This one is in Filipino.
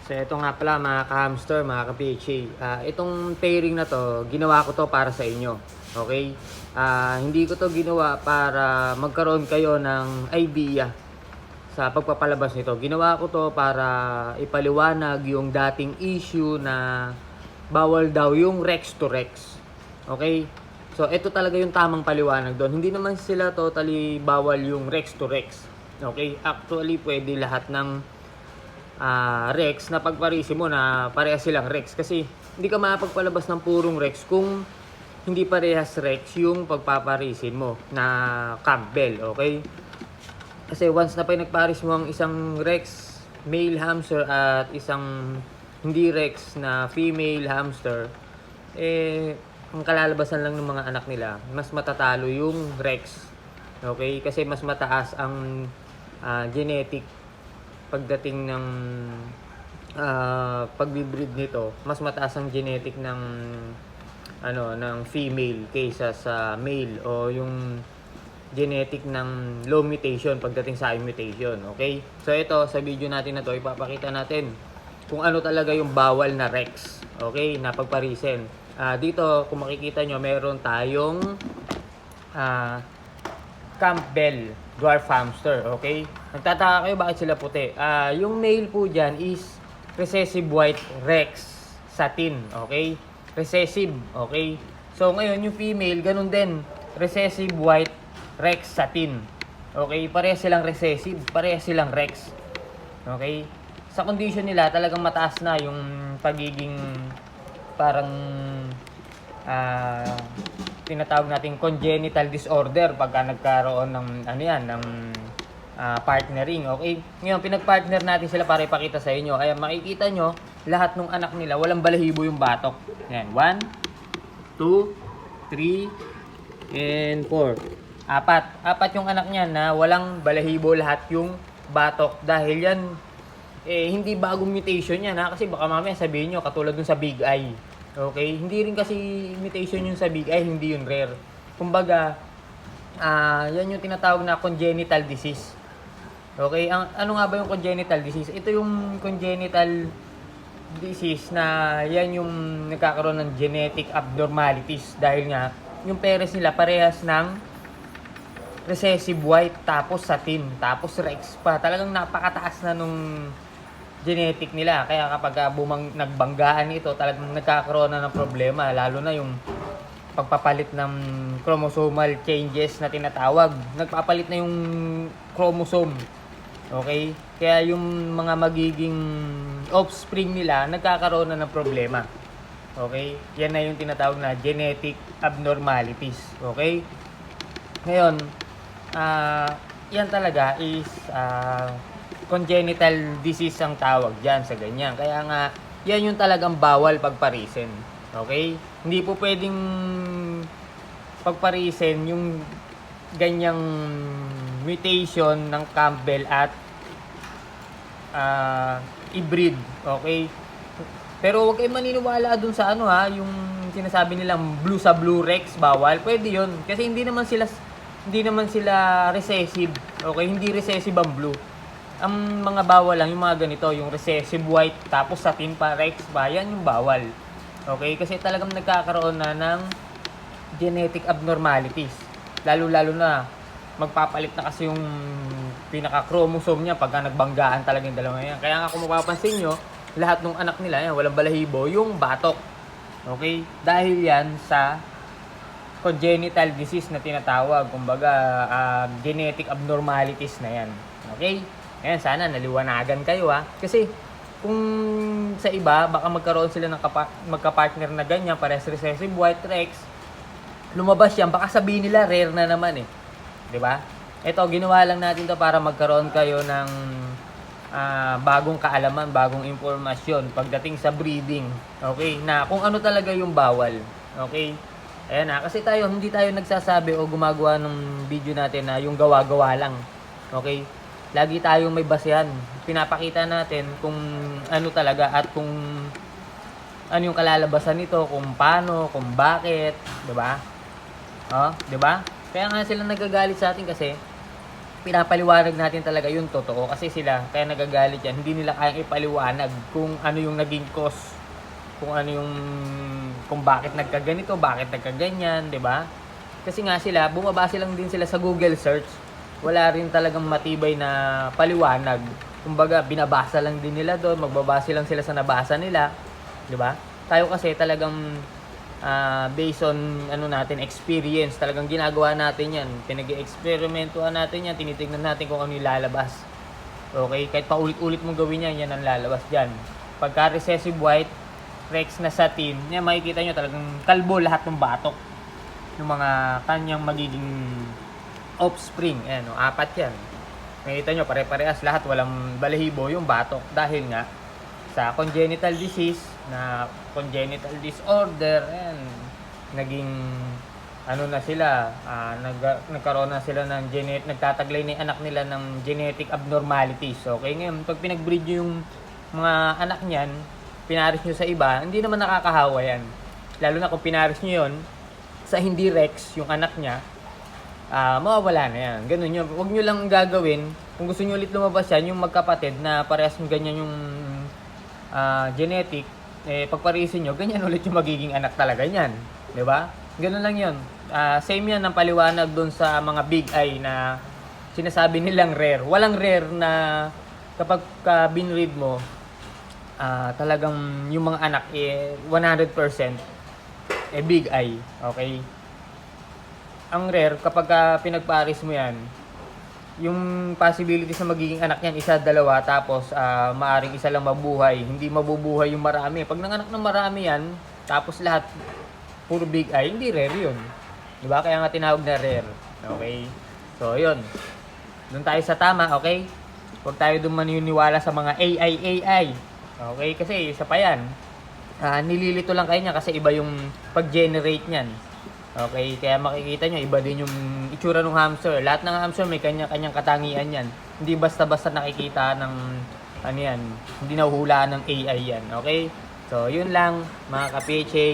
So ito nga pala mga ka-hamster, mga ka-PHA. Itong pairing na to, ginawa ko to para sa inyo. Okay? Hindi ko to ginawa para magkaroon kayo ng idea sa pagpapalabas nito. Ginawa ko to para ipaliwanag yung dating issue na bawal daw yung Rex to Rex. Okay? So ito talaga yung tamang paliwanag doon. Hindi naman sila totally bawal yung Rex to Rex. Okay? Actually, pwede lahat ng Rex na pagparisi mo na parehas silang Rex, kasi hindi ka makapagpalabas ng purong Rex kung hindi parehas Rex yung pagpaparisin mo na Campbell. Okay, kasi once na pinagparis mo ang isang Rex male hamster at isang hindi Rex na female hamster, ang kalalabasan lang ng mga anak nila, mas matatalo yung Rex. Okay, kasi mas mataas ang genetic pagdating ng pagbibreed nito. Mas mataas ang genetic ng female kaysa sa male, o yung genetic ng low mutation pagdating sa high mutation. Okay, so ito sa video natin na to, ipapakita natin kung ano talaga yung bawal na Rex, okay, na pagparisen. Dito kung makikita nyo, meron tayong Campbell dwarf hamster. Okay, nagtataka kayo bakit sila puti. Yung male po dyan is recessive white Rex satin. Okay, recessive. Okay, so ngayon yung female ganun din, recessive white Rex satin. Okay, parehas silang recessive, parehas silang Rex. Okay, sa condition nila talagang mataas na yung pagiging parang tinatawag nating congenital disorder pagka nagkaroon ng ng partnering. Okay, ngayon pinag-partner natin sila para ipakita sa inyo. Ay makikita nyo lahat ng anak nila walang balahibo yung batok. Yan, 1, 2, 3, and 4. Apat yung anak niya na walang balahibo lahat yung batok, dahil yan hindi bagong mutation yan, kasi baka mamaya sabihin nyo katulad dun sa Big Eye. Okay, hindi rin kasi mutation yung sa Big Eye, hindi yun rare. Kumbaga, yan yung tinatawag na congenital disease. Okay, ano nga ba yung congenital disease? Ito yung congenital disease na yan yung nagkakaroon ng genetic abnormalities, dahil nga yung parents nila parehas ng recessive white, tapos satin, tapos Rex pa. Talagang napakataas na nung genetic nila. Kaya kapag nagbanggaan ito, talagang nagkakaroon na ng problema, lalo na yung pagpapalit ng chromosomal changes na tinatawag. Nagpapalit na yung chromosome. Okay? Kaya yung mga magiging offspring nila nagkakaroon na ng problema. Okay? Yan na yung tinatawag na genetic abnormalities. Okay? Ngayon, yan talaga is congenital disease ang tawag dyan sa ganyan. Kaya nga, yan yung talagang bawal pagparisen. Okay? Hindi po pwedeng pagparisen yung ganyang mutation ng Campbell at i-breed. Okay? Pero huwag kayong maniniwala dun sa yung sinasabi nilang blue sa blue Rex, bawal. Pwede yun. Kasi hindi naman sila recessive. Okay? Hindi recessive ang blue. Ang mga bawal lang yung mga ganito, yung recessive white tapos satin pa Rex ba, yan yung bawal. Okay, kasi talagang nagkakaroon na ng genetic abnormalities, lalo na magpapalit na kasi yung pinaka chromosome niya pagka nagbanggaan talaga yung dalawa yan. Kaya nga kung mapapansin nyo, lahat ng anak nila yan walang balahibo yung batok. Okay, dahil yan sa congenital disease na tinatawag, kumbaga genetic abnormalities na yan. Okay, ayan, sana naliwanagan kayo kasi kung sa iba baka magkaroon sila ng magka-partner na ganyan, parehas recessive white Rex, lumabas yan, baka sabihin nila rare na naman 'di ba? Ito, ginawa lang natin to para magkaroon kayo ng bagong kaalaman, bagong impormasyon pagdating sa breeding. Okay, na kung ano talaga yung bawal. Okay, ayan kasi hindi tayo nagsasabi o gumagawa ng video natin na yung gawa-gawa lang. Okay, lagi tayong may basehan. Pinapakita natin kung ano talaga at kung ano yung kalalabasan nito, kung paano, kung bakit, 'di ba? 'Di ba? Kaya nga sila nagagalit sa atin kasi pinapaliwanag natin talaga yung totoo kasi sila kaya nagagalit yan, hindi nila kayang ipaliwanag kung ano yung naging cause, kung ano yung kung bakit nagkaganito, bakit nagkaganyan, 'di ba? Kasi nga sila bumabase lang din sila sa Google search, wala rin talagang matibay na paliwanag, kumbaga binabasa lang din nila doon, magbabase lang sila sa nabasa nila, 'di ba? Tayo kasi talagang based on ano natin experience, talagang ginagawa natin yan, pinag-experimentuhan natin yan, tinitingnan natin kung ano yung lalabas. Okay, kahit paulit-ulit mong gawin yan, yan ang lalabas dyan. Pagka recessive white Rex na satin, yan makikita nyo talagang kalbo lahat ng batok yung mga kanyang magiging offspring. Ayan, no, 4 yan. Makikita nyo pare-parehas lahat, walang balahibo yung batok dahil nga sa congenital disease na congenital disorder, and naging ano na sila, nagkaroon na sila ng nagtataglay na yung anak nila ng genetic abnormalities. Okay, ngayon pag pinag-breed nyo yung mga anak niyan, pinaris nyo sa iba, hindi naman nakakahawa yan, lalo na kung pinaris nyo yun sa hindi Rex yung anak niya, mawawala na yan. Ganun yun, huwag nyo lang gagawin kung gusto nyo ulit lumabas yan, yung magkapatid na parehas ng ganyan yung genetic, pagparisin nyo, ganyan ulit yung magiging anak talaga niyan. Di ba? Ganun lang yun. Same yan ang paliwanag dun sa mga big eye na sinasabi nilang rare. Walang rare na kapag binread mo, talagang yung mga anak 100% big eye. Okay? Ang rare, kapag pinagparis mo yan, yung possibilities na magiging anak niyan, 1, 2, tapos maaring isa lang mabuhay. Hindi mabubuhay yung marami. Pag nanganak ng marami yan, tapos lahat puro big eye, hindi rare yun. Diba? Kaya nga tinawag na rare. Okay? So, yun. Doon tayo sa tama, okay? Huwag tayo doon maniniwala sa mga AI. Okay? Kasi isa pa yan. Nililito lang kayo niya kasi iba yung pag-generate niyan. Okay, kaya makikita nyo, iba din yung itsura ng hamster. Lahat ng hamster may kanya-kanyang katangian yan. Hindi basta-basta nakikita ng, ano yan, hindi nahuhulaan ng AI yan. Okay? So, yun lang, mga ka-PHA.